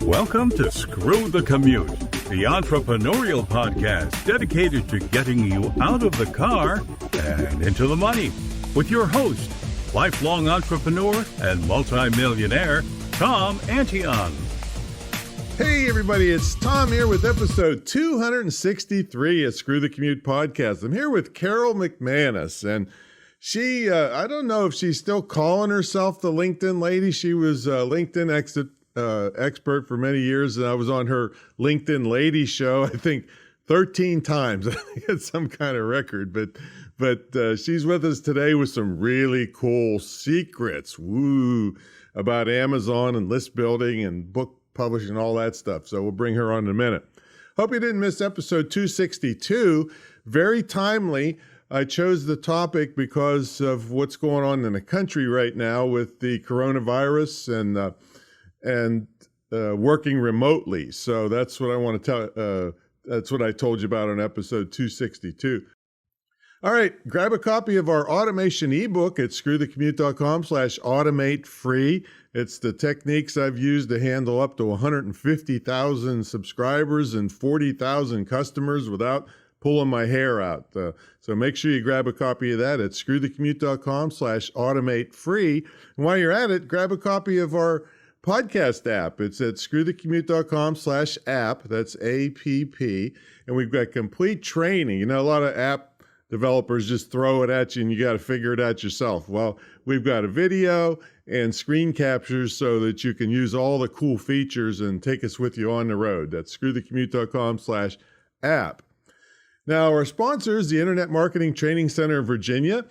Welcome to Screw the Commute, the entrepreneurial podcast dedicated to getting you out of the car and into the money. With your host, lifelong entrepreneur and multimillionaire, Tom Antion. Hey everybody, it's Tom here with episode 263 of Screw the Commute podcast. I'm here with Carol McManus, and she, I don't know if she's still calling herself the LinkedIn lady. She was a LinkedIn expert for many years, and I was on her LinkedIn lady show, I think 13 times. I think it's some kind of record, but she's with us today with some really cool secrets, about Amazon and list building and book publishing and all that stuff. So we'll bring her on in a minute. Hope you didn't miss episode 262. Very timely. I chose the topic because of what's going on in the country right now with the coronavirus and working remotely. So that's what I want to tell. That's what I told you about on episode 262. All right, grab a copy of our automation ebook at screwthecommute.com/automate free. It's the techniques I've used to handle up to 150,000 subscribers and 40,000 customers without pulling my hair out. So make sure you grab a copy of that at screwthecommute.com/automate free. And while you're at it, grab a copy of our podcast app. It's at screwthecommute.com/app. That's APP. And we've got complete training. You know, a lot of app developers just throw it at you and you got to figure it out yourself. Well, we've got a video and screen captures so that you can use all the cool features and take us with you on the road. That's screwthecommute.com/app. Now, our sponsor is the Internet Marketing Training Center of Virginia.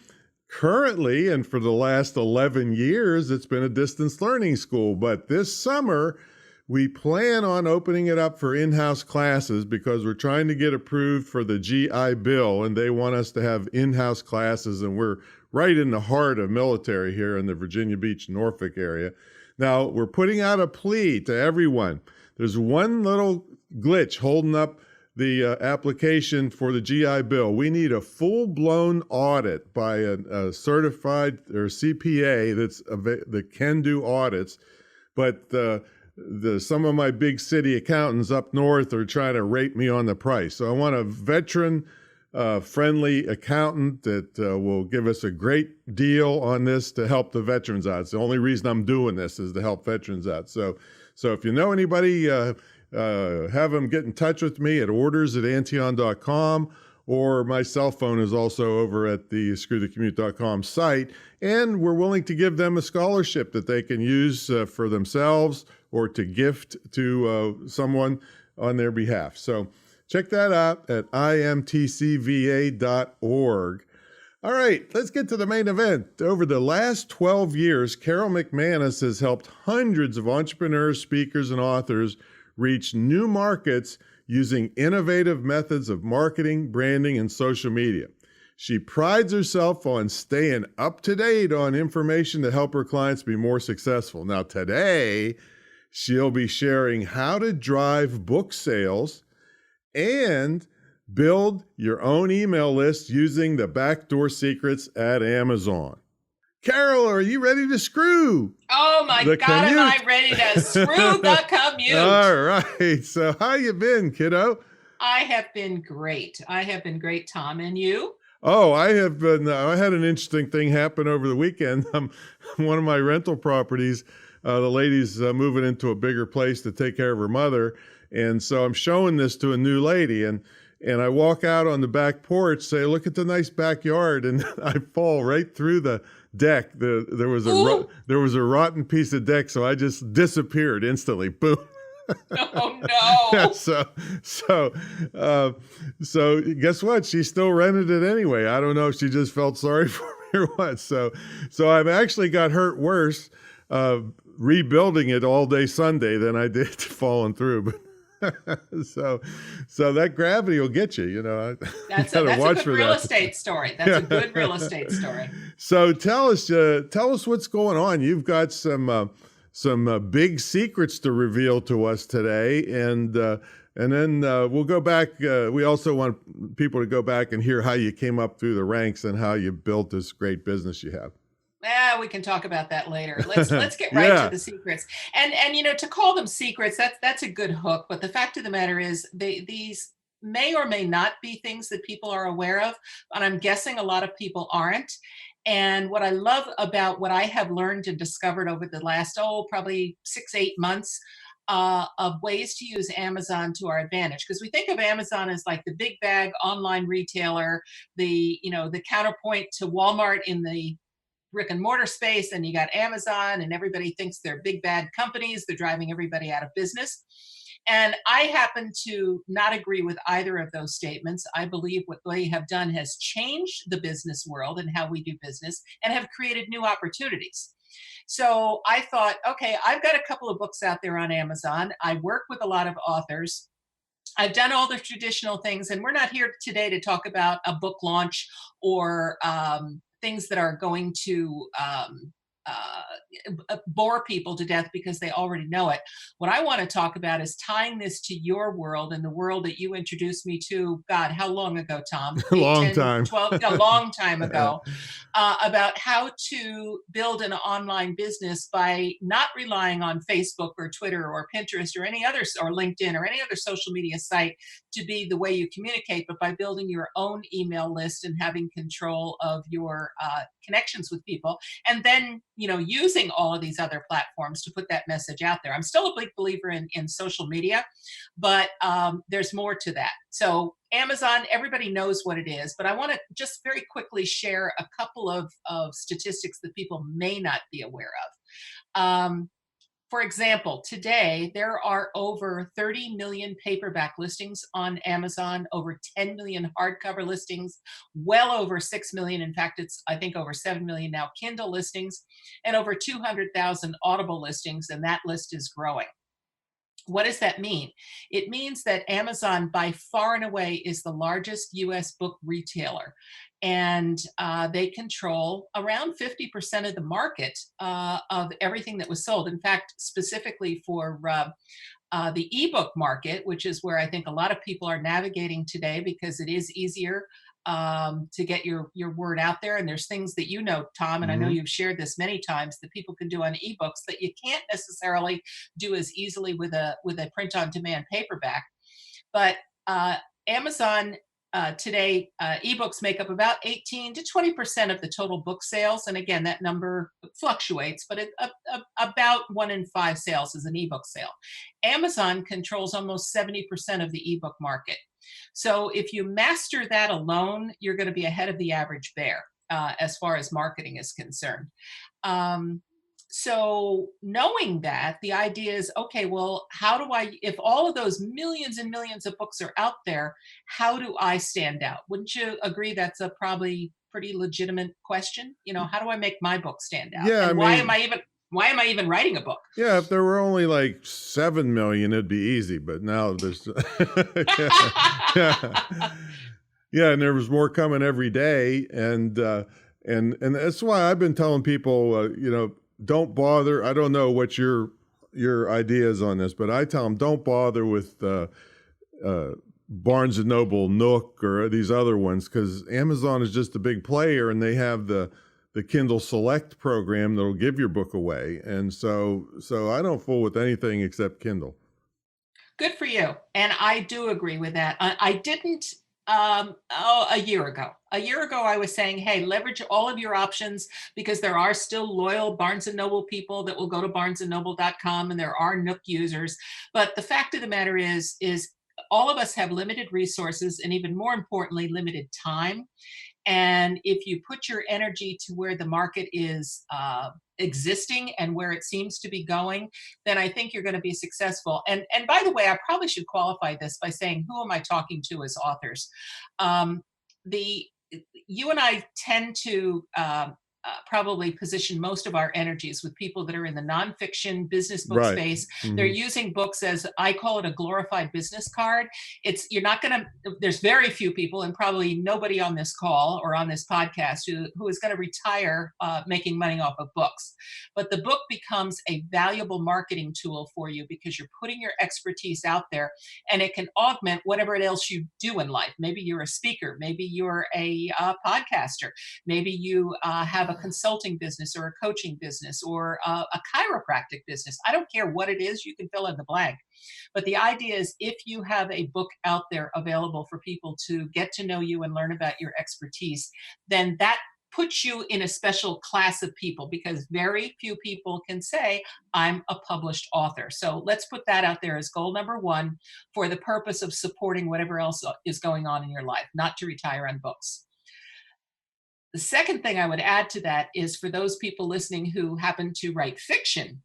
Currently, and for the last 11 years, it's been a distance learning school. But this summer, we plan on opening it up for in-house classes because we're trying to get approved for the GI Bill, and they want us to have in-house classes, and we're right in the heart of military here in the Virginia Beach, Norfolk area. Now, we're putting out a plea to everyone. There's one little glitch holding up the application for the GI Bill. We need a full-blown audit by a certified or CPA that can do audits, but some of my big city accountants up north are trying to rate me on the price. So I want a veteran friendly accountant that will give us a great deal on this to help the veterans out. It's the only reason I'm doing this is to help veterans out. So if you know anybody, have them get in touch with me at orders@antion.com, or my cell phone is also over at the screwthecommute.com site. And we're willing to give them a scholarship that they can use for themselves or to gift to someone on their behalf. So check that out at imtcva.org. All right, let's get to the main event. Over the last 12 years, Carol McManus has helped hundreds of entrepreneurs, speakers, and authors reach new markets using innovative methods of marketing, branding, and social media. She prides herself on staying up to date on information to help her clients be more successful. Now, today, she'll be sharing how to drive book sales and build your own email list using the backdoor secrets at Amazon. Carol, are you ready to screw? Oh my God, am I ready to screw the commute? All right. So how you been, kiddo? I have been great. Tom. And you? Oh, I have been. I had an interesting thing happen over the weekend. One of my rental properties, the lady's moving into a bigger place to take care of her mother. And so I'm showing this to a new lady, and I walk out on the back porch, say, look at the nice backyard, and I fall right through the deck. There was a rotten piece of deck, so I just disappeared instantly. Boom. Oh no. So guess what? She still rented it anyway. I don't know if she just felt sorry for me or what. So I've actually got hurt worse rebuilding it all day Sunday than I did falling through. But so that gravity will get you, you know. That's a good real estate story. That's a good real estate story. So tell us what's going on. You've got some big secrets to reveal to us today, and then we'll go back. We also want people to go back and hear how you came up through the ranks and how you built this great business you have. We can talk about that later. Let's get right to the secrets. And to call them secrets, that's a good hook. But the fact of the matter is, these may or may not be things that people are aware of, and I'm guessing a lot of people aren't. And what I love about what I have learned and discovered over the last, probably 6-8 months, of ways to use Amazon to our advantage. Because we think of Amazon as like the big bag online retailer, the counterpoint to Walmart in the brick and mortar space, and you got Amazon, and everybody thinks they're big bad companies. They're driving everybody out of business. And I happen to not agree with either of those statements. I believe what they have done has changed the business world and how we do business, and have created new opportunities. So I thought, okay, I've got a couple of books out there on Amazon. I work with a lot of authors. I've done all the traditional things, and we're not here today to talk about a book launch or things that are going to bore people to death because they already know it. What I want to talk about is tying this to your world and the world that you introduced me to, God, how long ago, Tom? 8, long 10, time. 12, a long time ago, about how to build an online business by not relying on Facebook or Twitter or Pinterest or any other, or LinkedIn or any other social media site to be the way you communicate, but by building your own email list and having control of your connections with people, and then using all of these other platforms to put that message out there. I'm still a big believer in social media, but there's more to that. So Amazon, everybody knows what it is, but I want to just very quickly share a couple of statistics that people may not be aware of. For example, today there are over 30 million paperback listings on Amazon, over 10 million hardcover listings, well over 6 million. In fact, it's, I think, over 7 million now Kindle listings, and over 200,000 Audible listings, and that list is growing. What does that mean? It means that Amazon, by far and away, is the largest US book retailer. And they control around 50% of the market of everything that was sold. In fact, specifically for the ebook market, which is where I think a lot of people are navigating today, because it is easier to get your word out there. And there's things that Tom, and I know you've shared this many times, that people can do on ebooks that you can't necessarily do as easily with a print on demand paperback. But Amazon today, ebooks make up about 18 to 20% of the total book sales. And again, that number fluctuates, but about 1 in 5 sales is an ebook sale. Amazon controls almost 70% of the ebook market. So if you master that alone, you're going to be ahead of the average bear as far as marketing is concerned. So knowing that, the idea is, okay, well, how do I, if all of those millions and millions of books are out there, how do I stand out? Wouldn't you agree that's a probably pretty legitimate question? How do I make my book stand out? Yeah. And why am I even writing a book? Yeah, if there were only like 7 million, it'd be easy. But now there's, yeah, and there was more coming every day, and that's why I've been telling people, don't bother. I don't know what your idea is on this, but I tell them don't bother with Barnes and Noble, Nook, or these other ones, because Amazon is just a big player, and they have the Kindle Select program that'll give your book away. And so I don't fool with anything except Kindle. Good for you. And I do agree with that. I didn't a year ago. A year ago, I was saying, hey, leverage all of your options, because there are still loyal Barnes and Noble people that will go to barnesandnoble.com, and there are Nook users. But the fact of the matter is all of us have limited resources, and even more importantly, limited time. And if you put your energy to where the market is existing and where it seems to be going, then I think you're going to be successful. And by the way, I probably should qualify this by saying, who am I talking to as authors? You and I tend to probably position most of our energies with people that are in the nonfiction business book space. Mm-hmm. They're using books as, I call it, a glorified business card. There's very few people, and probably nobody on this call or on this podcast who is going to retire making money off of books. But the book becomes a valuable marketing tool for you, because you're putting your expertise out there, and it can augment whatever else you do in life. Maybe you're a speaker, maybe you're a podcaster, maybe you have a consulting business or a coaching business or a chiropractic business. I don't care what it is, you can fill in the blank. But the idea is if you have a book out there available for people to get to know you and learn about your expertise, then that puts you in a special class of people, because very few people can say, I'm a published author. So let's put that out there as goal number one, for the purpose of supporting whatever else is going on in your life, not to retire on books. The second thing I would add to that is for those people listening who happen to write fiction,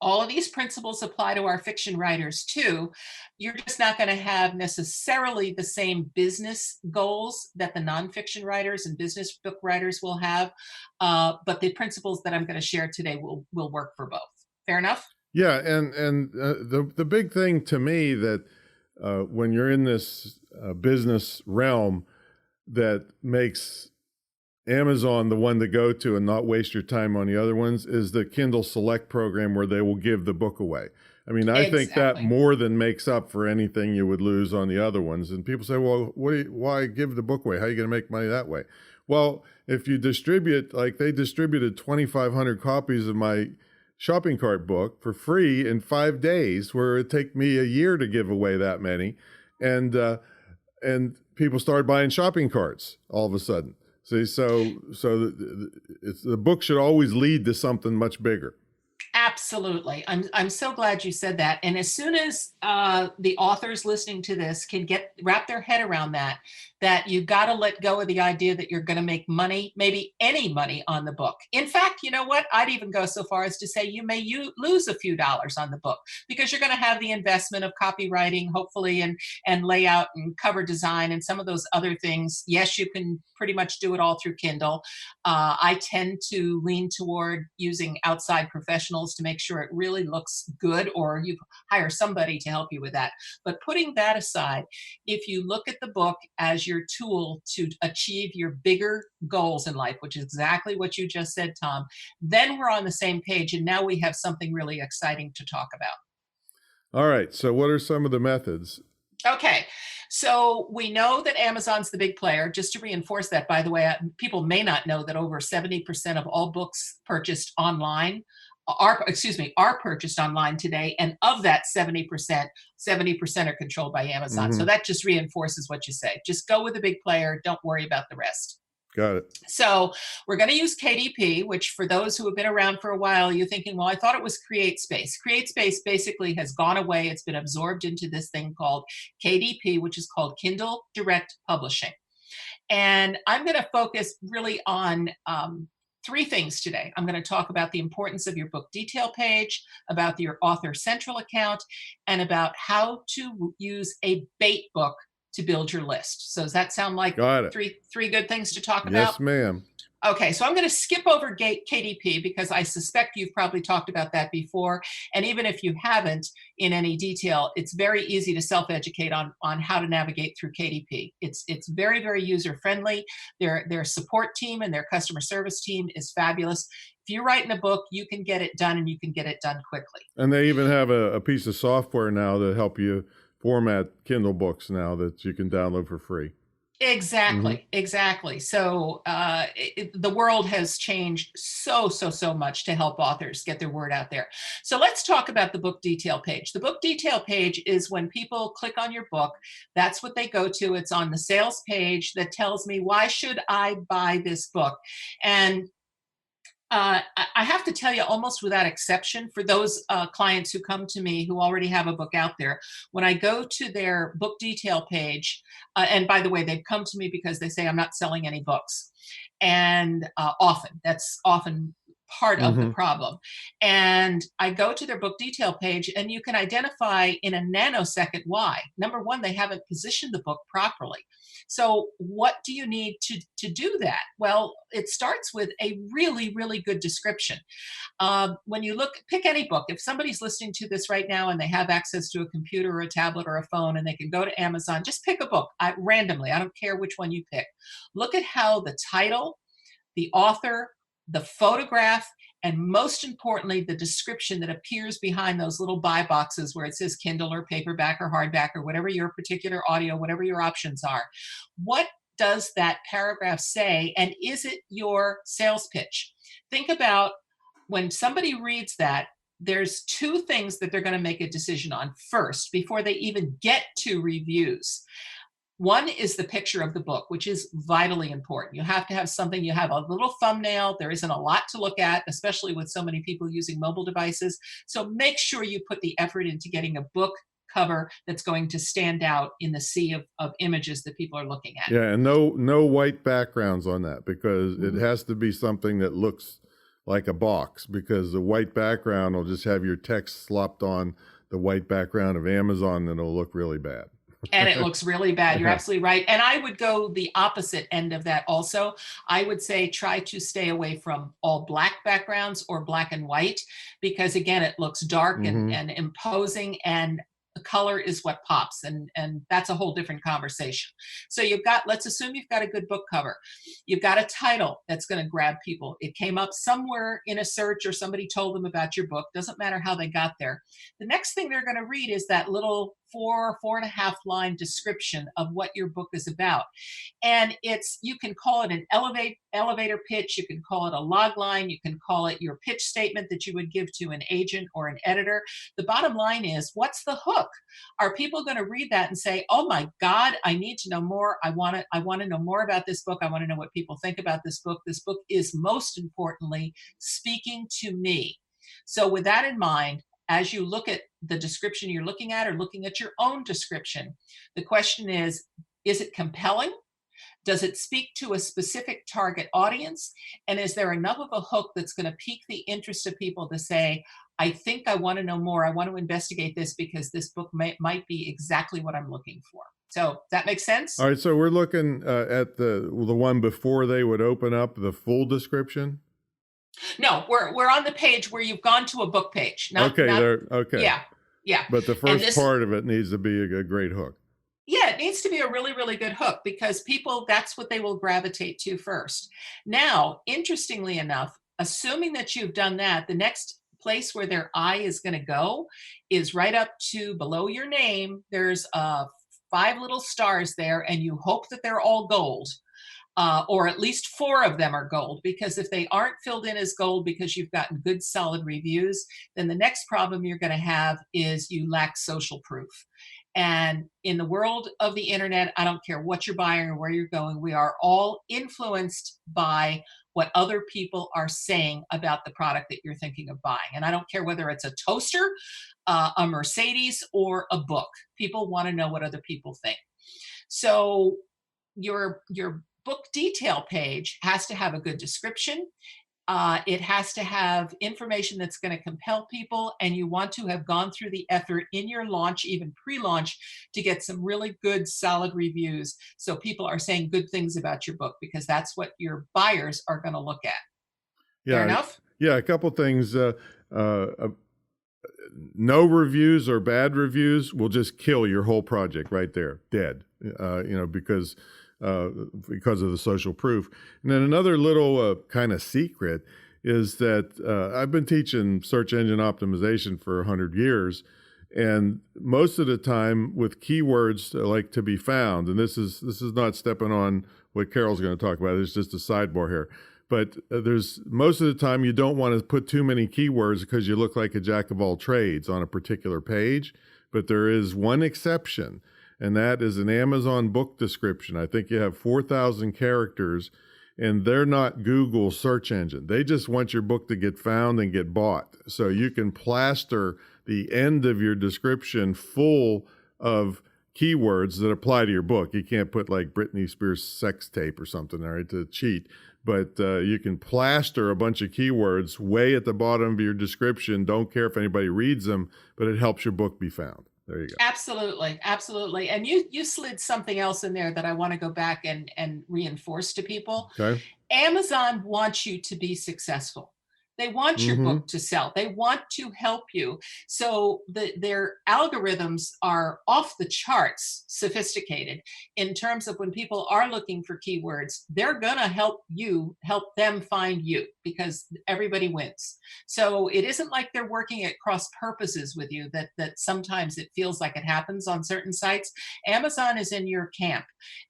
all of these principles apply to our fiction writers too. You're just not going to have necessarily the same business goals that the nonfiction writers and business book writers will have, but the principles that I'm going to share today will work for both. Fair enough? Yeah, and the big thing to me that when you're in this business realm that makes Amazon the one to go to and not waste your time on the other ones is the Kindle Select program, where they will give the book away. I mean, I think that more than makes up for anything you would lose on the other ones. And people say, well, why give the book away? How are you going to make money that way? Well, if you distribute, like they distributed 2,500 copies of my shopping cart book for free in 5 days, where it take me a year to give away that many. And people started buying shopping carts all of a sudden. See, so the book should always lead to something much bigger. Absolutely. I'm so glad you said that. And as soon as the authors listening to this can wrap their head around that you've got to let go of the idea that you're going to make money, maybe any money on the book. In fact, you know what? I'd even go so far as to say you may lose a few dollars on the book, because you're going to have the investment of copywriting, hopefully, and layout and cover design and some of those other things. Yes, you can pretty much do it all through Kindle. I tend to lean toward using outside professionals to make sure it really looks good, or you hire somebody to help you with that. But putting that aside, if you look at the book as your tool to achieve your bigger goals in life, which is exactly what you just said, Tom, then we're on the same page, and now we have something really exciting to talk about. All right. So what are some of the methods? Okay. So we know that Amazon's the big player. Just to reinforce that, by the way, people may not know that over 70% of all books purchased online are purchased online today. And of that 70% are controlled by Amazon. Mm-hmm. So that just reinforces what you say. Just go with the big player. Don't worry about the rest. Got it. So we're going to use KDP, which for those who have been around for a while, you're thinking, well, I thought it was CreateSpace. CreateSpace basically has gone away. It's been absorbed into this thing called KDP, which is called Kindle Direct Publishing. And I'm going to focus really on three things today. I'm going to talk about the importance of your book detail page, about your author central account, and about how to use a bait book to build your list. So does that sound like three good things to talk about? Yes, ma'am. Okay, so I'm going to skip over KDP because I suspect you've probably talked about that before. And even if you haven't in any detail, it's very easy to self-educate on how to navigate through KDP. It's very, very user-friendly. Their support team and their customer service team is fabulous. If you're writing a book, you can get it done, and you can get it done quickly. And they even have a piece of software now to help you format Kindle books now that you can download for free. Exactly. So the world has changed so much to help authors get their word out there. So let's talk about the book detail page. The book detail page is when people click on your book, that's what they go to. It's on the sales page that tells me, why should I buy this book? And I have to tell you, almost without exception, for those clients who come to me who already have a book out there, when I go to their book detail page, and by the way, they've come to me because they say, I'm not selling any books. And that's often part of the problem. And I go to their book detail page, and you can identify in a nanosecond why. Number one, they haven't positioned the book properly. So what do you need to do that? Well, it starts with a really, really good description. When you pick any book, if somebody's listening to this right now and they have access to a computer or a tablet or a phone, and they can go to Amazon, just pick a book randomly. I don't care which one you pick. Look at how the title, the author, the photograph, and most importantly, the description that appears behind those little buy boxes where it says Kindle or paperback or hardback or whatever your particular audio, whatever your options are. What does that paragraph say? And is it your sales pitch? Think about when somebody reads that, there's two things that they're going to make a decision on first before they even get to reviews. One is the picture of the book, which is vitally important. You have to have something, you have a little thumbnail. There isn't a lot to look at, especially with so many people using mobile devices. So make sure you put the effort into getting a book cover that's going to stand out in the sea of images that people are looking at. Yeah, and no white backgrounds on that, because it has to be something that looks like a box, because the white background will just have your text slopped on the white background of Amazon, and it'll look really bad. And it looks really bad. You're absolutely right. And I would go the opposite end of that also. I would say try to stay away from all black backgrounds or black and white, because again, it looks dark and imposing, and the color is what pops, and that's a whole different conversation. So let's assume you've got a good book cover. You've got a title that's going to grab people. It came up somewhere in a search, or somebody told them about your book. Doesn't matter how they got there. The next thing they're going to read is that little 4.5 line description of what your book is about. And you can call it an elevator pitch, you can call it a log line, you can call it your pitch statement that you would give to an agent or an editor. The bottom line is, what's the hook? Are people going to read that and say, oh my God, I need to know more. I want to know more about this book. I want to know what people think about this book. This book is most importantly speaking to me. So with that in mind, as you look at the description you're looking at, or looking at your own description, the question is it compelling? Does it speak to a specific target audience? And is there enough of a hook that's going to pique the interest of people to say, I think I want to know more. I want to investigate this because this book might be exactly what I'm looking for. So that makes sense? All right. So we're looking at the one before they would open up the full description. No, we're on the page where you've gone to a book page. Okay. Yeah. But the first part of it needs to be a great hook. Yeah, it needs to be a really, really good hook, because people, that's what they will gravitate to first. Now, interestingly enough, assuming that you've done that, the next place where their eye is going to go is right up to below your name. There's 5 little stars there, and you hope that they're all gold. Or at least 4 of them are gold, because if they aren't filled in as gold because you've gotten good solid reviews, then the next problem you're going to have is you lack social proof. And in the world of the internet, I don't care what you're buying or where you're going, we are all influenced by what other people are saying about the product that you're thinking of buying. And I don't care whether it's a toaster, a Mercedes, or a book. People want to know what other people think. So your book detail page has to have a good description. It has to have information that's going to compel people, and you want to have gone through the effort in your launch, even pre-launch, to get some really good, solid reviews, so people are saying good things about your book, because that's what your buyers are going to look at. Yeah, Fair enough? Yeah, a couple things. No reviews or bad reviews will just kill your whole project right there, dead. Because of the social proof. And then another little kind of secret is that I've been teaching search engine optimization for 100 years, and most of the time with keywords like to be found, and this is not stepping on what Carol's going to talk about, it's just a sidebar here. But there's most of the time you don't want to put too many keywords because you look like a jack of all trades on a particular page. But there is one exception, and that is an Amazon book description. I think you have 4,000 characters, and they're not Google search engine. They just want your book to get found and get bought. So you can plaster the end of your description full of keywords that apply to your book. You can't put like Britney Spears sex tape or something, all right, to cheat. But you can plaster a bunch of keywords way at the bottom of your description. Don't care if anybody reads them, but it helps your book be found. There you go. Absolutely. Absolutely. And you slid something else in there that I want to go back and reinforce to people. Okay. Amazon wants you to be successful. They want your book to sell. They want to help you. So their algorithms are off the charts sophisticated in terms of when people are looking for keywords, they're going to help them find you, because everybody wins. So it isn't like they're working at cross purposes with you, that sometimes it feels like it happens on certain sites. Amazon is in your camp,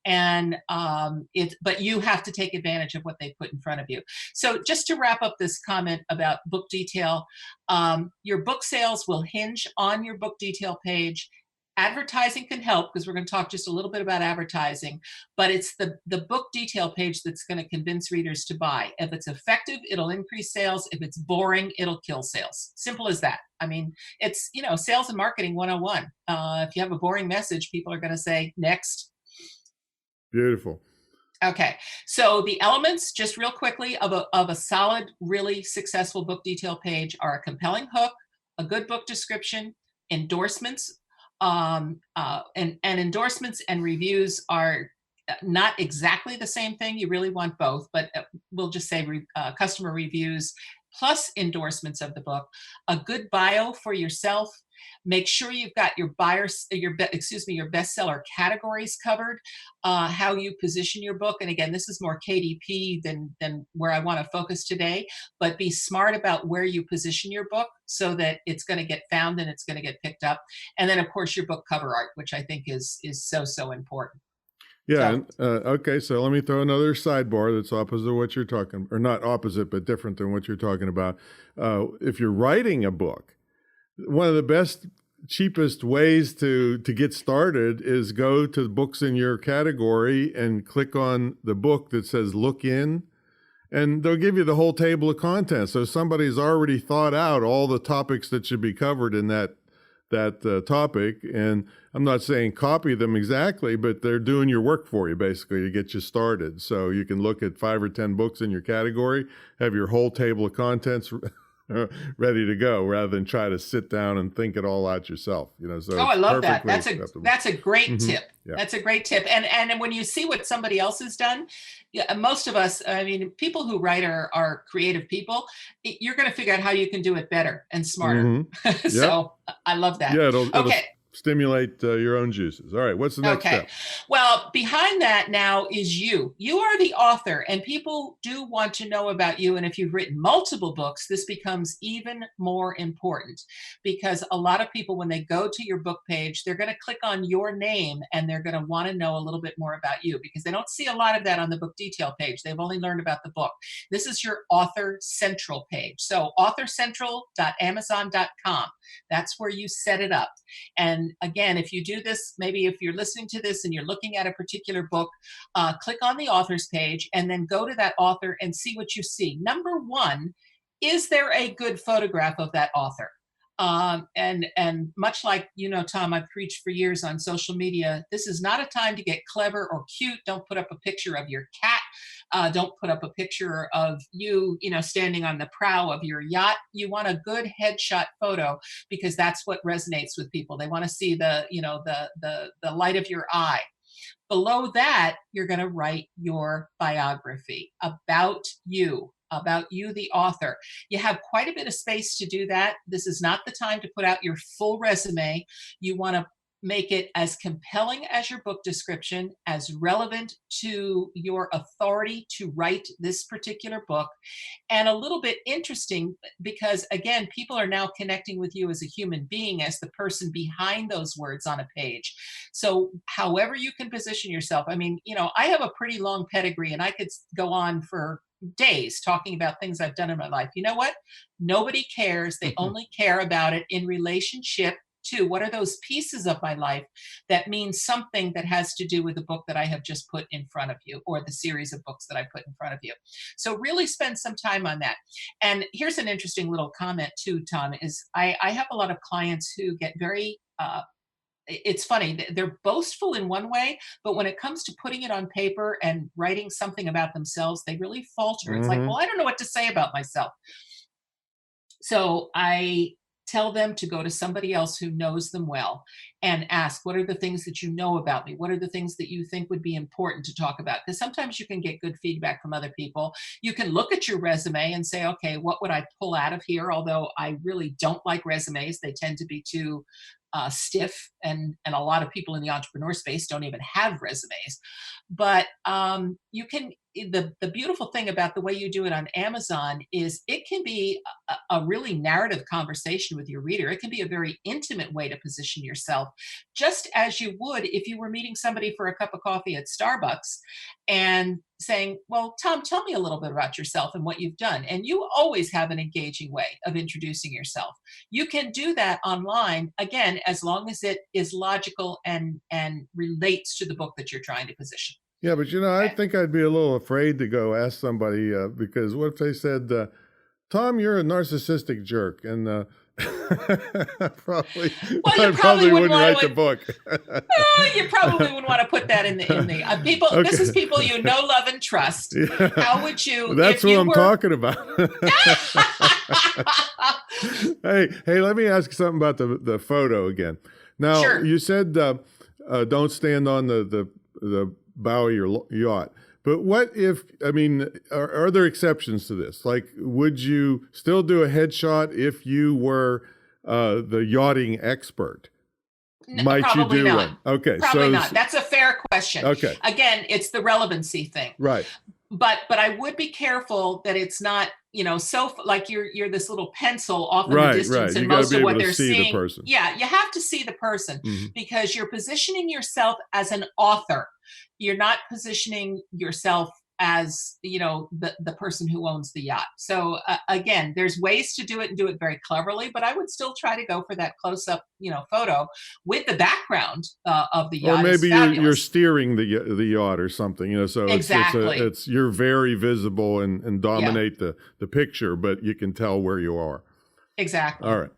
and but you have to take advantage of what they put in front of you. So just to wrap up this comment about book detail, your book sales will hinge on your book detail page. Advertising can help, because we're going to talk just a little bit about advertising, but it's the book detail page that's going to convince readers to buy. If it's effective, it'll increase sales. If it's boring, it'll kill sales. Simple as that. I mean, it's, sales and marketing 101. If you have a boring message, people are going to say, next. Beautiful. Okay, so the elements, just real quickly, of a solid, really successful book detail page are a compelling hook, a good book description, endorsements, and endorsements and reviews are not exactly the same thing. You really want both, but we'll just say customer reviews plus endorsements of the book, a good bio for yourself. Make sure you've got your bestseller categories covered, how you position your book. And again, this is more KDP than where I want to focus today, but be smart about where you position your book so that it's going to get found and it's going to get picked up. And then of course your book cover art, which I think is so important. Yeah. Okay. So let me throw another sidebar that's opposite of what you're talking, or not opposite, but different than what you're talking about. If you're writing a book, one of the best, cheapest ways to get started is go to the books in your category and click on the book that says look in, and they'll give you the whole table of contents. So somebody's already thought out all the topics that should be covered in that topic. And I'm not saying copy them exactly, but they're doing your work for you basically to get you started. So you can look at 5 or 10 books in your category, have your whole table of contents ready to go, rather than try to sit down and think it all out yourself. So I love that. That's a great tip. Yeah. That's a great tip. And when you see what somebody else has done, most of us, I mean, people who write are creative people. You're going to figure out how you can do it better and smarter. So I love that. Yeah, it'll stimulate your own juices. All right, what's the next step? Well, behind that now is you. You are the author, and people do want to know about you. And if you've written multiple books, this becomes even more important, because a lot of people, when they go to your book page, they're going to click on your name and they're going to want to know a little bit more about you, because they don't see a lot of that on the book detail page. They've only learned about the book. This is your Author Central page. So authorcentral.amazon.com. That's where you set it up. And again, if you do this, maybe if you're listening to this and you're looking at a particular book, click on the author's page and then go to that author and see what you see. Number one, is there a good photograph of that author? And much like, Tom, I've preached for years on social media, this is not a time to get clever or cute. Don't put up a picture of your cat. Don't put up a picture of you, standing on the prow of your yacht. You want a good headshot photo, because that's what resonates with people. They want to see the light of your eye. Below that, you're going to write your biography about you, the author. You have quite a bit of space to do that. This is not the time to put out your full resume. You want to make it as compelling as your book description, as relevant to your authority to write this particular book, and a little bit interesting, because again, people are now connecting with you as a human being, as the person behind those words on a page. So however you can position yourself. I mean, I have a pretty long pedigree, and I could go on for days talking about things I've done in my life. You know what? Nobody cares. They only care about it in relationship to what are those pieces of my life that mean something that has to do with the book that I have just put in front of you, or the series of books that I put in front of you. So really spend some time on that. And here's an interesting little comment too, Tom, is I have a lot of clients who get very, it's funny, they're boastful in one way, but when it comes to putting it on paper and writing something about themselves, they really falter. It's like, well, I don't know what to say about myself. So I tell them to go to somebody else who knows them well and ask, what are the things that you know about me? What are the things that you think would be important to talk about? Because sometimes you can get good feedback from other people. You can look at your resume and say, okay, what would I pull out of here? Although I really don't like resumes. They tend to be too stiff, and a lot of people in the entrepreneur space don't even have resumes. But you can, the beautiful thing about the way you do it on Amazon is it can be a really narrative conversation with your reader. It can be a very intimate way to position yourself, just as you would if you were meeting somebody for a cup of coffee at Starbucks and saying, well, Tom, tell me a little bit about yourself and what you've done. And you always have an engaging way of introducing yourself. You can do that online, again, as long as it is logical and relates to the book that you're trying to position. Yeah, but I think I'd be a little afraid to go ask somebody because what if they said, Tom, you're a narcissistic jerk, and I'd probably wouldn't write the book. You probably wouldn't want to put that in the people. Okay. This is people you know, love, and trust. Yeah. How would you? That's what I'm talking about. Hey, let me ask you something about the photo again. Now, sure. You said don't stand on the bow of your yacht. But what if, are there exceptions to this? Like, would you still do a headshot if you were the yachting expert? No, might you do not. One? Okay. Probably not. That's a fair question. Okay. Again, it's the relevancy thing. Right. But I would be careful that it's not, so like you're this little pencil off in the distance, and most of what they're seeing. The person. Yeah, you have to see the person because you're positioning yourself as an author. You're not positioning yourself as, the person who owns the yacht. So again, there's ways to do it and do it very cleverly, but I would still try to go for that close-up, photo with the background of the yacht. Or maybe you're steering the yacht or something, so exactly. it's you're very visible and dominate the picture, but you can tell where you are. Exactly. All right.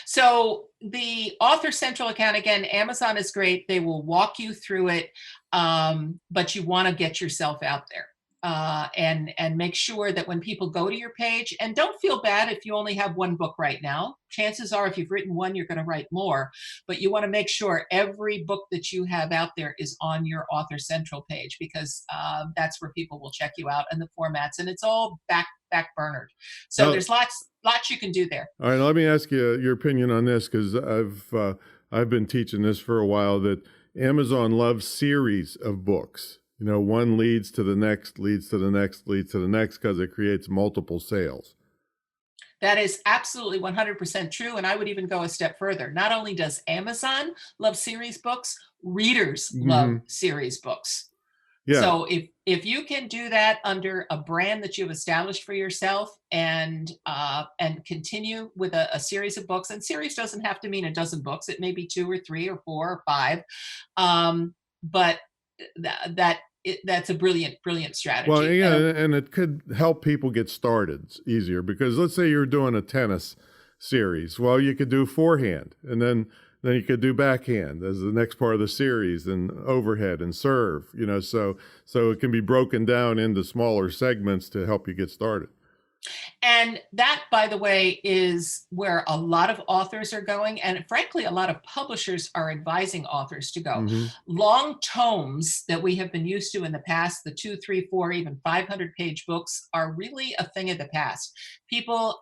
So the Author Central account, again, Amazon is great. They will walk you through it, but you want to get yourself out there. And make sure that when people go to your page, and don't feel bad if you only have one book right now. Chances are if you've written one, you're going to write more, but you want to make sure every book that you have out there is on your Author Central page, because that's where people will check you out and the formats, and it's all back burnered. So there's lots you can do there. All right, let me ask you your opinion on this, because I've been teaching this for a while, that Amazon loves series of books. One leads to the next, leads to the next, leads to the next, because it creates multiple sales. That is absolutely 100% true. And I would even go a step further. Not only does Amazon love series books, readers love series books. Yeah. So if you can do that under a brand that you've established for yourself and continue with a series of books, and series doesn't have to mean a dozen books. It may be 2 or 3 or 4 or 5. But that's a brilliant strategy. Well, yeah, and it could help people get started easier, because let's say you're doing a tennis series. Well, you could do forehand, and then you could do backhand as the next part of the series, and overhead and serve. So it can be broken down into smaller segments to help you get started. And that, by the way, is where a lot of authors are going. And frankly, a lot of publishers are advising authors to go. Long tomes that we have been used to in the past, the 2, 3, 4, even 500-page books, are really a thing of the past. People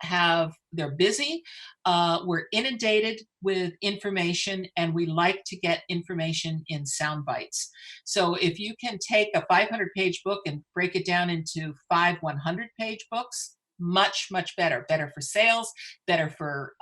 they're busy. We're inundated with information, and we like to get information in sound bites. So if you can take a 500-page book and break it down into 5 100-page books, much better for sales, better for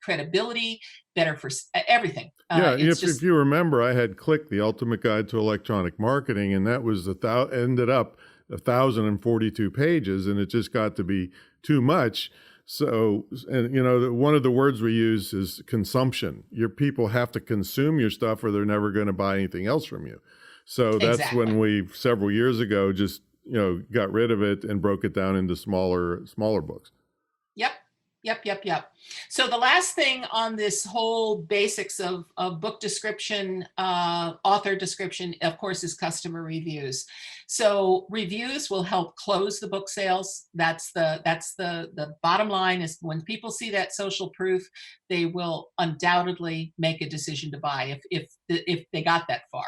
credibility, better for everything. If you remember, I had Click, the Ultimate Guide to Electronic Marketing, and that was ended up 1,042 pages, and it just got to be too much. So, and one of the words we use is consumption. Your people have to consume your stuff, or they're never going to buy anything else from you. So that's when we, several years ago, just got rid of it and broke it down into smaller books. Yep. So the last thing on this whole basics of book description, author description, of course, is customer reviews. So reviews will help close the book sales. That's the bottom line, is when people see that social proof, they will undoubtedly make a decision to buy if they got that far.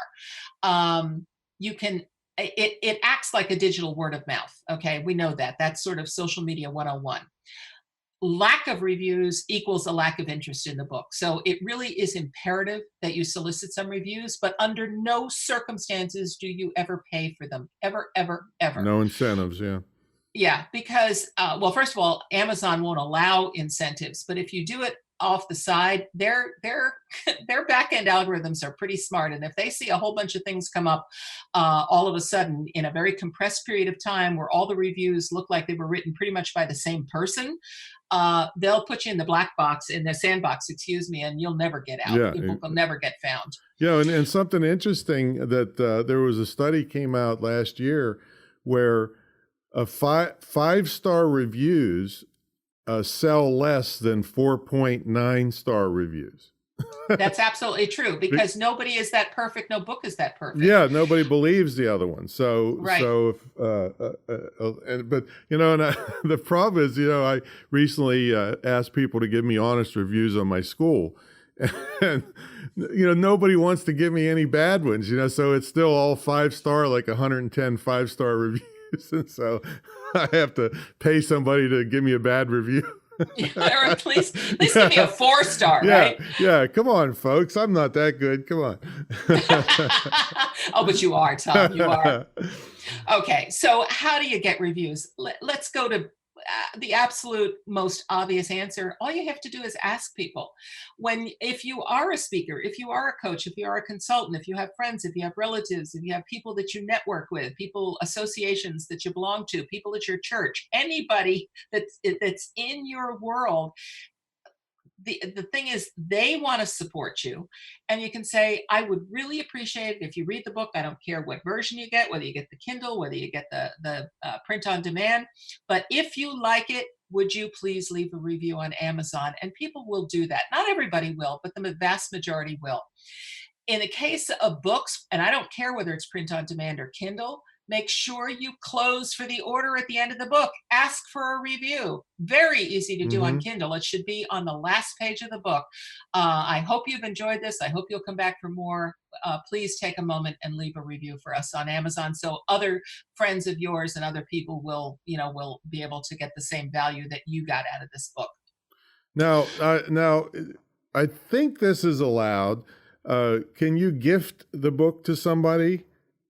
You can it acts like a digital word of mouth. Okay, we know that. That's sort of social media 101. Lack of reviews equals a lack of interest in the book. So it really is imperative that you solicit some reviews, but under no circumstances do you ever pay for them. Ever, ever, ever. No incentives, yeah. Yeah, because, well, first of all, Amazon won't allow incentives, but if you do it off the side, their back end algorithms are pretty smart. And if they see a whole bunch of things come up all of a sudden in a very compressed period of time where all the reviews look like they were written pretty much by the same person, they'll put you in the black box, in the sandbox, excuse me, and you'll never get out. Yeah. People will never get found. Yeah, and something interesting that there was a study came out last year where five-star reviews sell less than 4.9-star reviews. That's absolutely true, because nobody is that perfect. No book is that perfect. Yeah, nobody believes the other one. So, right. So, but the problem is, I recently asked people to give me honest reviews on my school, and nobody wants to give me any bad ones. So it's still all 5-star, like 110 5-star reviews. And so I have to pay somebody to give me a bad review. Or at least give me a 4-star, right? Yeah, come on, folks. I'm not that good. Come on. Oh, but you are, Tom. You are. Okay, so how do you get reviews? Let's go to the absolute most obvious answer. All you have to do is ask people. If you are a speaker, if you are a coach, if you are a consultant, if you have friends, if you have relatives, if you have people that you network with, associations that you belong to, people at your church, anybody that's in your world, the thing is, they want to support you, and you can say, I would really appreciate it if you read the book. I don't care what version you get, whether you get the Kindle, whether you get the print on demand, but if you like it, would you please leave a review on Amazon? And people will do that. Not everybody will, but the vast majority will. In the case of books, and I don't care whether it's print on demand or Kindle, make sure you close for the order at the end of the book. Ask for a review. Very easy to do on Kindle. It should be on the last page of the book. I hope you've enjoyed this. I hope you'll come back for more. Please take a moment and leave a review for us on Amazon, so other friends of yours and other people will be able to get the same value that you got out of this book. Now, I think this is allowed. Can you gift the book to somebody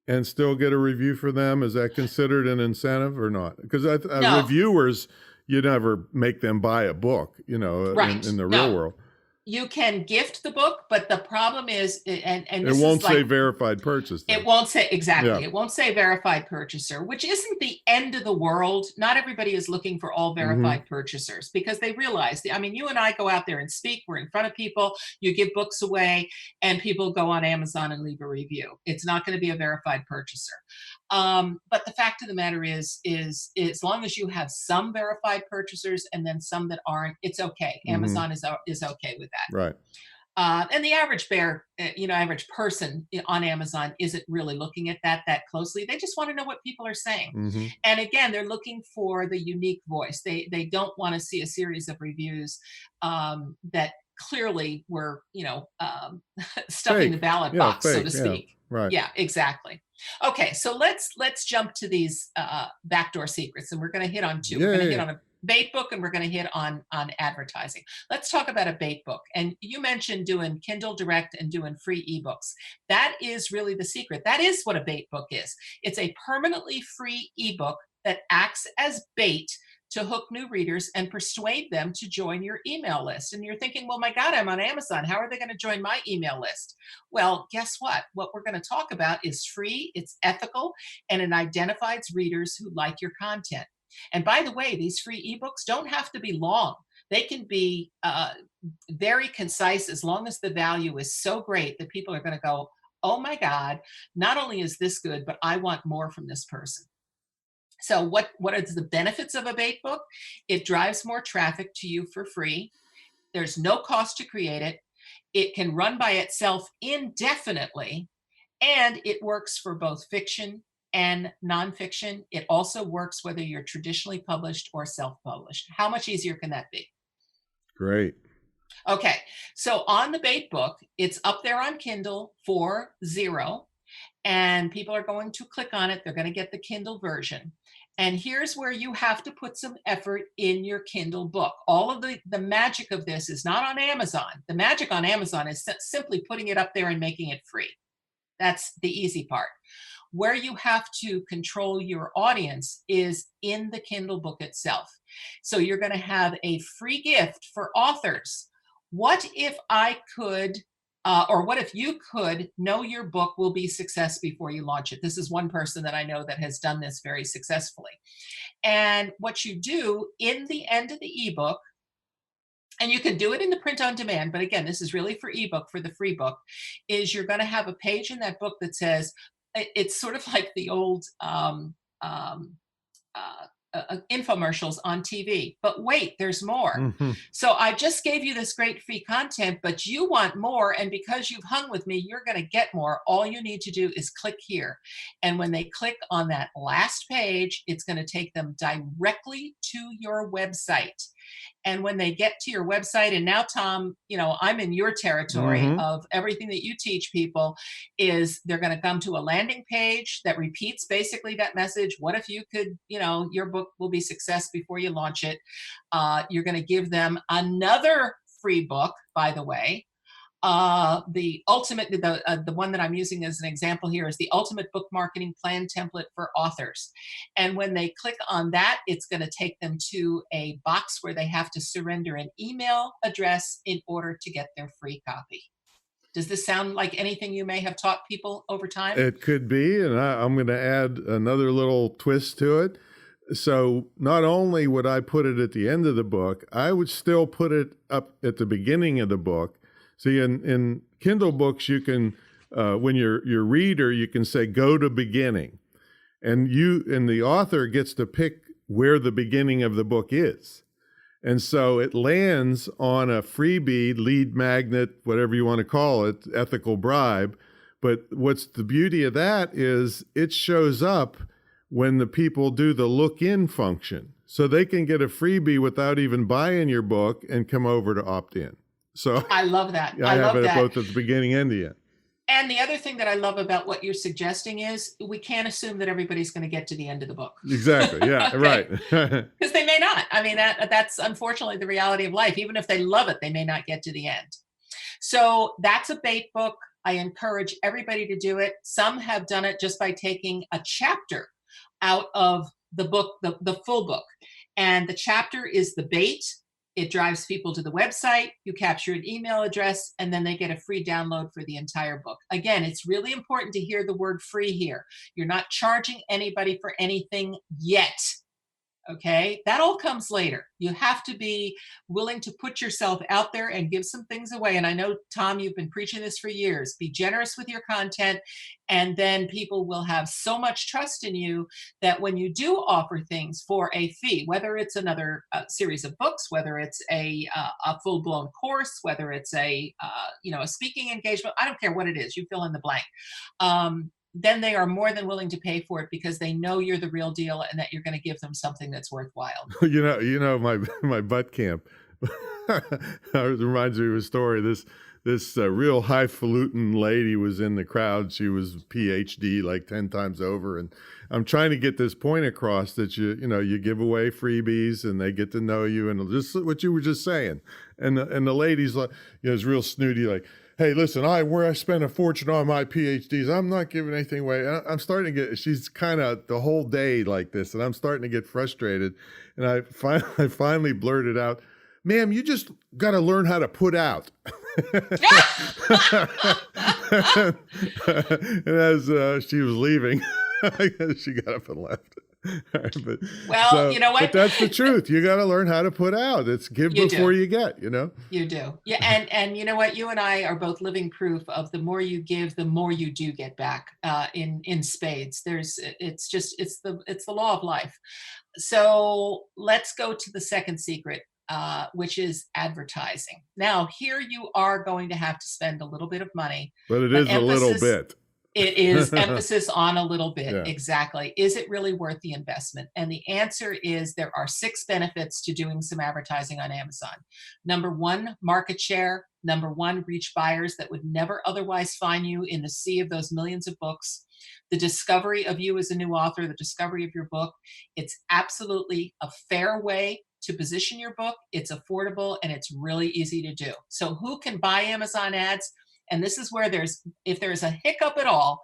and still get a review for them? Is that considered an incentive or not? Because No. reviewers, you never make them buy a book, Right. in the real world. You can gift the book, but the problem is, and it won't say verified purchase. It won't say, exactly. Yeah. It won't say verified purchaser, which isn't the end of the world. Not everybody is looking for all verified purchasers, because they realize, you and I go out there and speak, we're in front of people, you give books away, and people go on Amazon and leave a review. It's not going to be a verified purchaser. But the fact of the matter is as long as you have some verified purchasers and then some that aren't, it's okay. Amazon is okay with that. Right. And the average average person on Amazon isn't really looking at that closely. They just want to know what people are saying. And again, they're looking for the unique voice. They don't want to see a series of reviews that clearly were, stuffing the ballot box, fake, so to speak. Right. Yeah, exactly. Okay, so let's jump to these backdoor secrets, and we're going to hit on two. We're going to hit on a bait book, and we're going to hit on advertising. Let's talk about a bait book. And you mentioned doing Kindle Direct and doing free ebooks. That is really the secret. That is what a bait book is. It's a permanently free ebook that acts as bait to hook new readers and persuade them to join your email list. And you're thinking, well, my God, I'm on Amazon. How are they going to join my email list? Well, guess what? What we're going to talk about is free, it's ethical, and it identifies readers who like your content. And by the way, these free ebooks don't have to be long. They can be very concise, as long as the value is so great that people are going to go, oh my God, not only is this good, but I want more from this person. So what is the benefits of a bait book? It drives more traffic to you for free. There's no cost to create it. It can run by itself indefinitely, and it works for both fiction and nonfiction. It also works whether you're traditionally published or self-published. How much easier can that be? Great. Okay, so on the bait book, it's up there on Kindle for $0, and people are going to click on it. They're going to get the Kindle version. And here's where you have to put some effort in your Kindle book. All of the magic of this is not on Amazon. The magic on Amazon is simply putting it up there and making it free. That's the easy part. Where you have to control your audience is in the Kindle book itself. So you're going to have a free gift for authors. What if I could, or what if you could know your book will be a success before you launch it? This is one person that I know that has done this very successfully. And what you do in the end of the ebook, and you can do it in the print on demand, but again, this is really for ebook, for the free book, is you're going to have a page in that book that says, it's sort of like the old infomercials on TV. But wait, there's more. Mm-hmm. So I just gave you this great free content, but you want more. And because you've hung with me, you're going to get more. All you need to do is click here. And when they click on that last page, it's going to take them directly to your website. And when they get to your website, and now, Tom, I'm in your territory of everything that you teach people, is they're going to come to a landing page that repeats basically that message. What if you could, your book will be success before you launch it. You're going to give them another free book, by the way. The one that I'm using as an example here is the Ultimate Book Marketing Plan Template for Authors. And when they click on that, it's going to take them to a box where they have to surrender an email address in order to get their free copy. Does this sound like anything you may have taught people over time? It could be, and I'm going to add another little twist to it. So not only would I put it at the end of the book, I would still put it up at the beginning of the book. See, in Kindle books, you can, when your reader, you can say, go to beginning. And the author gets to pick where the beginning of the book is. And so it lands on a freebie, lead magnet, whatever you want to call it, ethical bribe. But what's the beauty of that is it shows up when the people do the look-in function. So they can get a freebie without even buying your book and come over to opt in. So I love that. I have it both at the beginning and the end. And the other thing that I love about what you're suggesting is we can't assume that everybody's going to get to the end of the book. Exactly. Yeah, right. Because they may not. I mean, that's unfortunately the reality of life. Even if they love it, they may not get to the end. So that's a bait book. I encourage everybody to do it. Some have done it just by taking a chapter out of the book, the full book. And the chapter is the bait. It drives people to the website, you capture an email address, and then they get a free download for the entire book. Again, it's really important to hear the word free here. You're not charging anybody for anything yet. Okay, that all comes later. You have to be willing to put yourself out there and give some things away. And I know, Tom, you've been preaching this for years. Be generous with your content, and then people will have so much trust in you that when you do offer things for a fee, whether it's another series of books, whether it's a full-blown course, whether it's a speaking engagement, I don't care what it is, you fill in the blank. Then they are more than willing to pay for it because they know you're the real deal and that you're going to give them something that's worthwhile. My butt camp reminds me of a story. This real highfalutin lady was in the crowd. She was PhD like 10 times over. And I'm trying to get this point across that you give away freebies and they get to know you, and just what you were just saying. And the lady's like, is real snooty, like, hey, listen, where I spent a fortune on my PhDs, I'm not giving anything away. And I'm starting to she's kind of the whole day like this, and I'm starting to get frustrated. And I finally blurted out, ma'am, you just got to learn how to put out. And as she was leaving, she got up and left. But, Well, you know but what? that's the truth. You got to learn how to put out. It's give You before do. you get, you know? You do. Yeah. And you know what? You and I are both living proof of the more you give, the more you do get back in spades. It's the law of life. So let's go to the second secret, which is advertising. Now, here you are going to have to spend a little bit of money, But it but is a little emphasis bit. it is emphasis on a little bit. Yeah. Exactly. Is it really worth the investment? And the answer is there are 6 benefits to doing some advertising on Amazon. Number 1, market share. Number 1, reach buyers that would never otherwise find you in the sea of those millions of books. The discovery of you as a new author, the discovery of your book. It's absolutely a fair way to position your book. It's affordable and it's really easy to do. So who can buy Amazon ads? And this is where if there's a hiccup at all,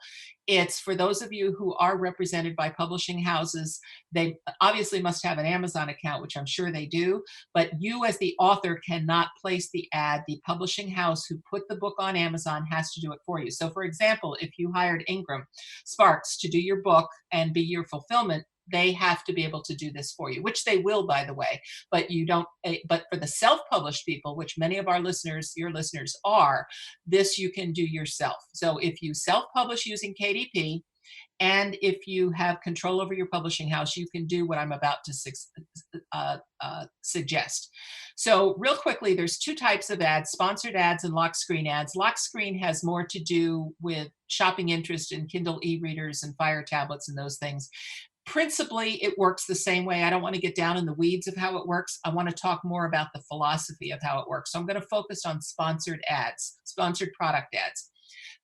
it's for those of you who are represented by publishing houses. They obviously must have an Amazon account, which I'm sure they do, but you as the author cannot place the ad. The publishing house who put the book on Amazon has to do it for you. So for example, if you hired Ingram Sparks to do your book and be your fulfillment, they have to be able to do this for you, which they will, by the way. But you don't. But for the self-published people, which many of our listeners, your listeners are, this you can do yourself. So if you self-publish using KDP, and if you have control over your publishing house, you can do what I'm about to suggest. So real quickly, there's 2 types of ads: sponsored ads and lock screen ads. Lock screen has more to do with shopping interest in Kindle e-readers and Fire tablets and those things. Principally, it works the same way. I don't want to get down in the weeds of how it works. I want to talk more about the philosophy of how it works. So I'm going to focus on sponsored ads, sponsored product ads.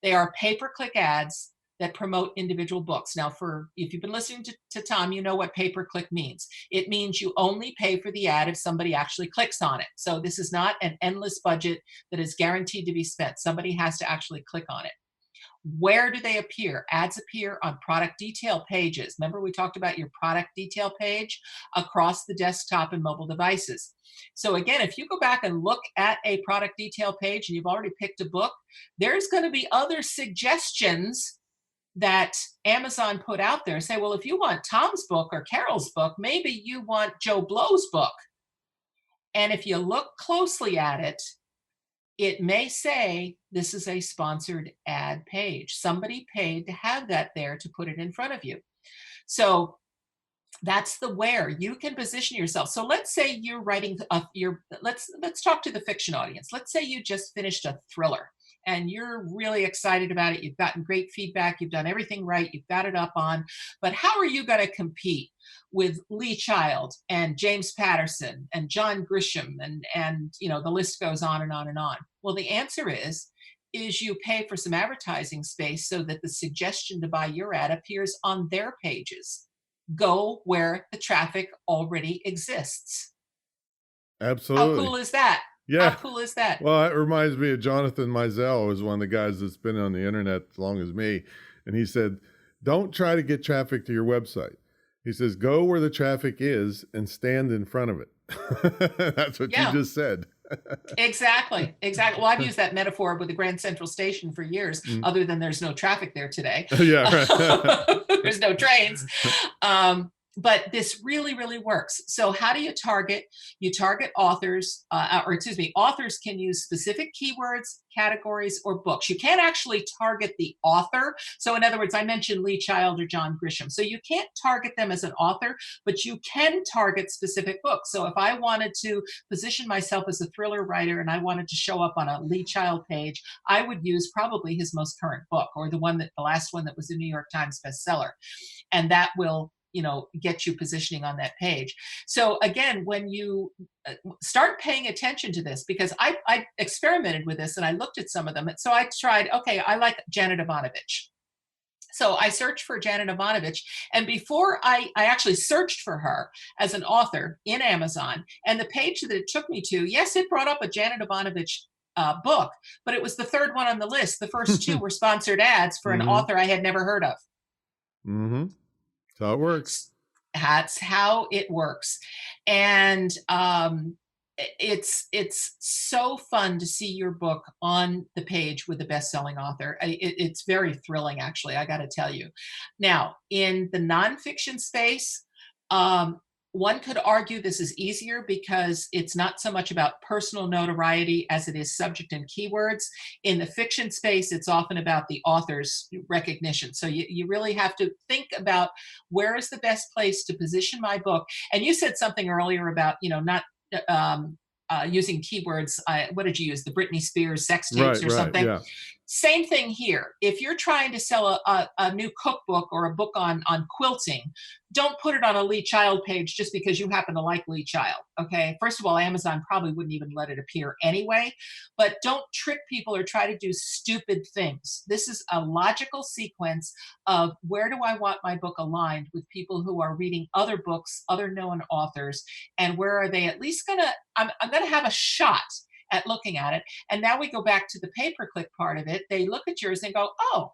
They are pay-per-click ads that promote individual books. Now, if you've been listening to Tom, you know what pay-per-click means. It means you only pay for the ad if somebody actually clicks on it. So this is not an endless budget that is guaranteed to be spent. Somebody has to actually click on it. Where do they appear? Ads appear on product detail pages. Remember, we talked about your product detail page across the desktop and mobile devices. So again, if you go back and look at a product detail page and you've already picked a book, there's going to be other suggestions that Amazon put out there. Say, well, if you want Tom's book or Carol's book, maybe you want Joe Blow's book. And if you look closely at it, it may say this is a sponsored ad page. Somebody paid to have that there to put it in front of you. So that's the where you can position yourself. So let's say you're writing let's talk to the fiction audience. Let's say you just finished a thriller and you're really excited about it. You've gotten great feedback. You've done everything right. You've got it up on. But how are you going to compete with Lee Child and James Patterson and John Grisham and the list goes on and on and on? Well, the answer is you pay for some advertising space so that the suggestion to buy your ad appears on their pages. Go where the traffic already exists. Absolutely. How cool is that? Yeah. How cool is that? Well, it reminds me of Jonathan Mizell, who's one of the guys that's been on the internet as long as me. And he said, don't try to get traffic to your website. He says, go where the traffic is and stand in front of it. That's what you just said. Exactly. Well, I've used that metaphor with the Grand Central Station for years, other than there's no traffic there today. Yeah, right. There's no trains. But this really, really works. So how do you target? You target authors, authors can use specific keywords, categories, or books. You can't actually target the author. So in other words, I mentioned Lee Child or John Grisham. So you can't target them as an author, but you can target specific books. So if I wanted to position myself as a thriller writer and I wanted to show up on a Lee Child page, I would use probably his most current book or the last one that was a New York Times bestseller. And that will get you positioning on that page. So again, when you start paying attention to this, because I experimented with this and I looked at some of them. And so I tried, okay, I like Janet Ivanovich. So I searched for Janet Ivanovich, and before I actually searched for her as an author in Amazon, and the page that it took me to, yes, it brought up a Janet Ivanovich book, but it was the third one on the list. The first 2 were sponsored ads for an author I had never heard of. Mm-hmm. That's how it works. That's how it works. And it's so fun to see your book on the page with the best-selling author. It's very thrilling, actually, I got to tell you. Now, in the nonfiction space, One could argue this is easier because it's not so much about personal notoriety as it is subject and keywords. In the fiction space, it's often about the author's recognition. So you really have to think about where is the best place to position my book. And you said something earlier about, not using keywords. What did you use? The Britney Spears sex tapes or something? Yeah. Same thing here. If you're trying to sell a new cookbook or a book on quilting, don't put it on a Lee Child page just because you happen to like Lee Child. Okay. First of all, Amazon probably wouldn't even let it appear anyway, but don't trick people or try to do stupid things. This is a logical sequence of where do I want my book aligned with people who are reading other books, other known authors, and where are they at least I'm going to have a shot at looking at it. And now we go back to the pay-per-click part of it. They look at yours and go, oh,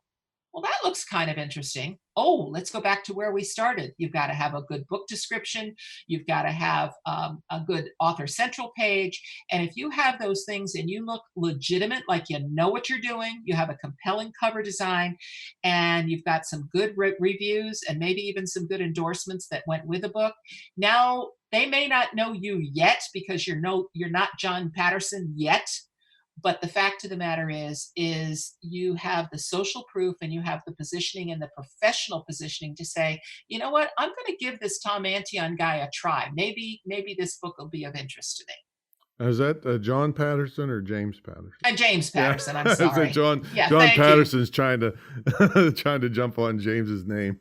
well, that looks kind of interesting. Oh, let's go back to where we started. You've got to have a good book description. You've got to have a good author central page. And if you have those things and you look legitimate, like you know what you're doing, you have a compelling cover design, and you've got some good reviews and maybe even some good endorsements that went with the book. Now, they may not know you yet because you're not John Patterson yet. But the fact of the matter is you have the social proof and you have the positioning and the professional positioning to say, you know what, I'm going to give this Tom Antion guy a try. Maybe this book will be of interest to me. Is that John Patterson or James Patterson? James Patterson. Yeah. I'm sorry. John Patterson's trying to jump on James's name.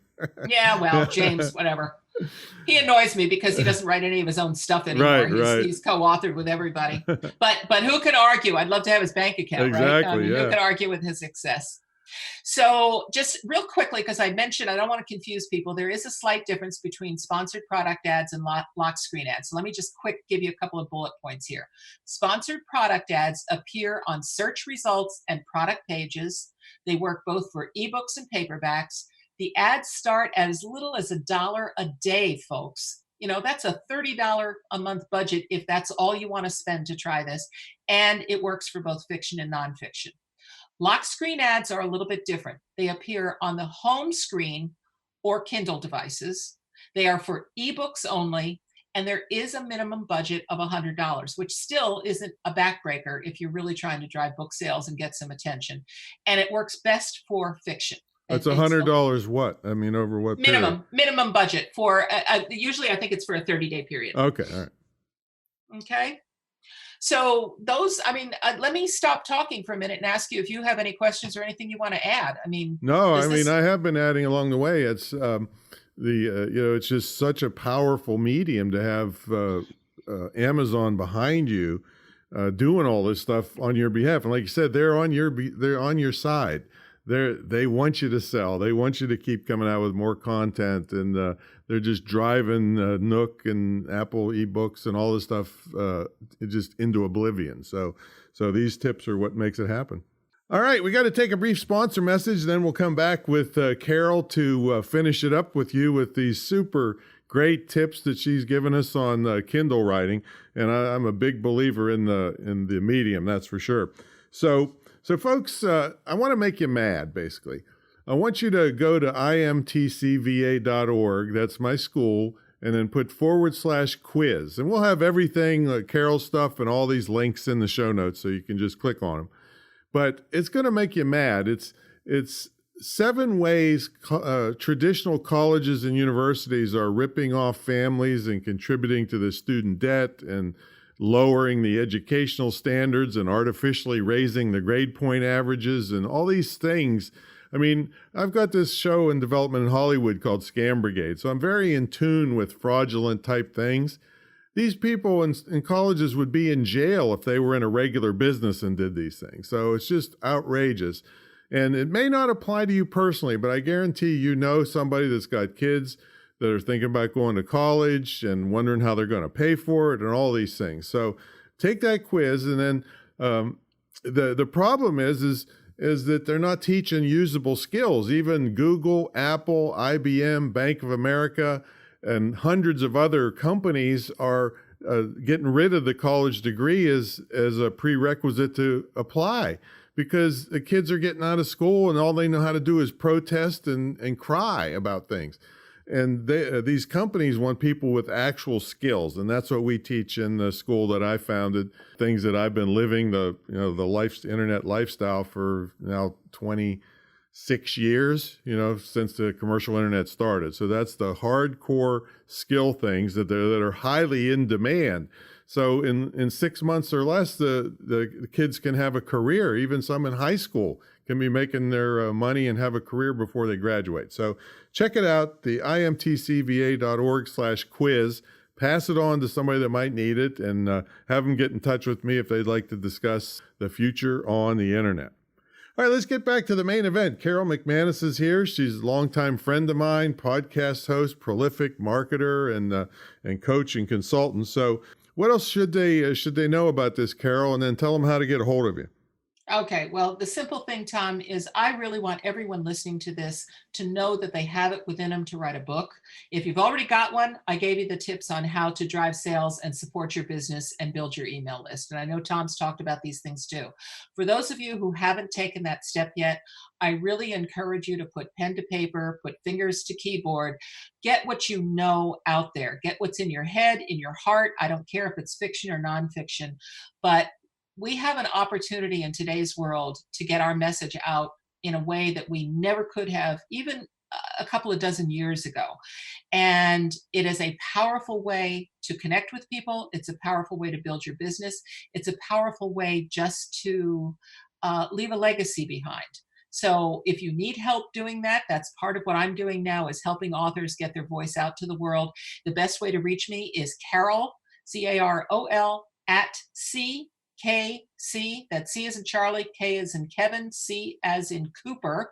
Yeah, well, James, whatever. He annoys me because he doesn't write any of his own stuff anymore. He's co-authored with everybody. But who can argue? I'd love to have his bank account, right? Who can argue with his success? So just real quickly, because I mentioned, I don't want to confuse people, there is a slight difference between sponsored product ads and lock screen ads. So let me just give you a couple of bullet points here. Sponsored product ads appear on search results and product pages. They work both for ebooks and paperbacks. The ads start as little as $1 a day, folks. That's a $30 a month budget if that's all you want to spend to try this. And it works for both fiction and nonfiction. Lock screen ads are a little bit different. They appear on the home screen or Kindle devices. They are for ebooks only, and there is a minimum budget of $100, which still isn't a backbreaker if you're really trying to drive book sales and get some attention. And it works best for fiction. That's $100 what? I mean, over what period? Minimum budget for, usually I think it's for a 30-day period. Okay, all right. Okay. So let me stop talking for a minute and ask you if you have any questions or anything you want to add. I have been adding along the way. It's it's just such a powerful medium to have Amazon behind you doing all this stuff on your behalf. And like you said, they're on your side. They want you to sell. They want you to keep coming out with more content, and they're just driving Nook and Apple eBooks and all this stuff just into oblivion. So these tips are what makes it happen. All right, we got to take a brief sponsor message, then we'll come back with Carol to finish it up with you with these super great tips that she's given us on Kindle writing. And I'm a big believer in the medium, that's for sure. So folks, I want to make you mad, basically. I want you to go to imtcva.org, that's my school, and then put /quiz. And we'll have everything, Carol's stuff and all these links in the show notes, so you can just click on them. But it's going to make you mad. It's 7 ways traditional colleges and universities are ripping off families and contributing to the student debt and lowering the educational standards and artificially raising the grade point averages and all these things. I mean, I've got this show in development in Hollywood called Scam Brigade, so I'm very in tune with fraudulent type things. These people in colleges would be in jail if they were in a regular business and did these things. So it's just outrageous. And it may not apply to you personally, but I guarantee you know somebody that's got kids that are thinking about going to college and wondering how they're going to pay for it and all these things. So take that quiz, and then the problem is that they're not teaching usable skills. Even Google, Apple, IBM, Bank of America, and hundreds of other companies are getting rid of the college degree as a prerequisite to apply, because the kids are getting out of school and all they know how to do is protest and cry about things. And these companies want people with actual skills, and that's what we teach in the school that I founded. Things that I've been living the internet lifestyle for now 26 years, since the commercial internet started. So that's the hardcore skill things that are highly in demand. So in 6 months or less, the kids can have a career. Even some in high school can be making their money and have a career before they graduate. So check it out, the imtcva.org/quiz. Pass it on to somebody that might need it, and have them get in touch with me if they'd like to discuss the future on the internet. All right, let's get back to the main event. Carol McManus is here. She's a longtime friend of mine, podcast host, prolific marketer, and coach and consultant. So what else should they know about this, Carol? And then tell them how to get a hold of you. Okay, well, the simple thing, Tom, is I really want everyone listening to this to know that they have it within them to write a book. If you've already got one, I gave you the tips on how to drive sales and support your business and build your email list. And I know Tom's talked about these things too. For those of you who haven't taken that step yet, I really encourage you to put pen to paper, put fingers to keyboard, get what you know out there, get what's in your head, in your heart. I don't care if it's fiction or nonfiction, but we have an opportunity in today's world to get our message out in a way that we never could have even a couple of dozen years ago. And it is a powerful way to connect with people. It's a powerful way to build your business. It's a powerful way just to leave a legacy behind. So if you need help doing that, that's part of what I'm doing now, is helping authors get their voice out to the world. The best way to reach me is Carol, CAROL, @CKC, that's C as in Charlie, K as in Kevin, C as in Cooper,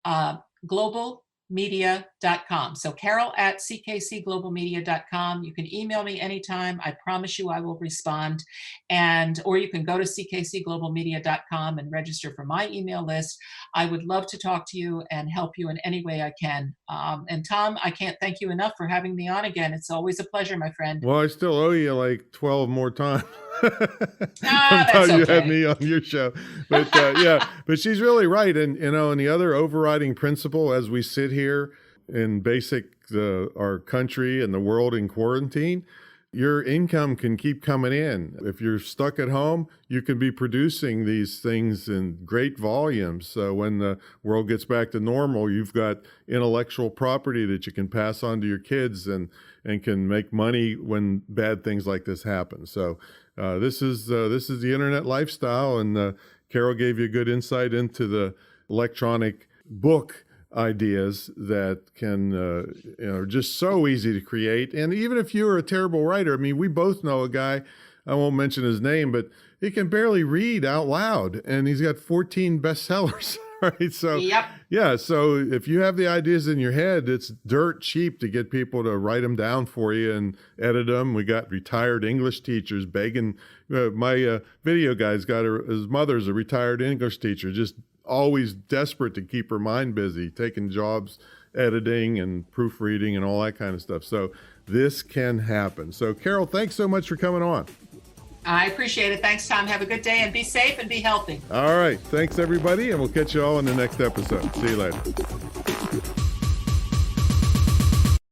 globalmedia.com. So Carol at ckcglobalmedia.com. You can email me anytime. I promise you I will respond. Or you can go to ckcglobalmedia.com and register for my email list. I would love to talk to you and help you in any way I can. And Tom, I can't thank you enough for having me on again. It's always a pleasure, my friend. Well, I still owe you like 12 more times. That's okay. You had me on your show. But but she's really right. And, and the other overriding principle as we sit here in our country and the world in quarantine, your income can keep coming in. If you're stuck at home, you can be producing these things in great volumes. So when the world gets back to normal, you've got intellectual property that you can pass on to your kids and can make money when bad things like this happen. So this is the internet lifestyle, and Carol gave you a good insight into the electronic book ideas that can are just so easy to create. And even if you're a terrible writer, I mean, we both know a guy, I won't mention his name, but he can barely read out loud, and he's got 14 bestsellers. Right. So, yep. Yeah. So if you have the ideas in your head, it's dirt cheap to get people to write them down for you and edit them. We got retired English teachers begging. My video guy's got his mother's a retired English teacher, just always desperate to keep her mind busy, taking jobs, editing and proofreading and all that kind of stuff. So this can happen. So Carol, thanks so much for coming on. I appreciate it. Thanks, Tom. Have a good day and be safe and be healthy. All right. Thanks, everybody. And we'll catch you all in the next episode. See you later.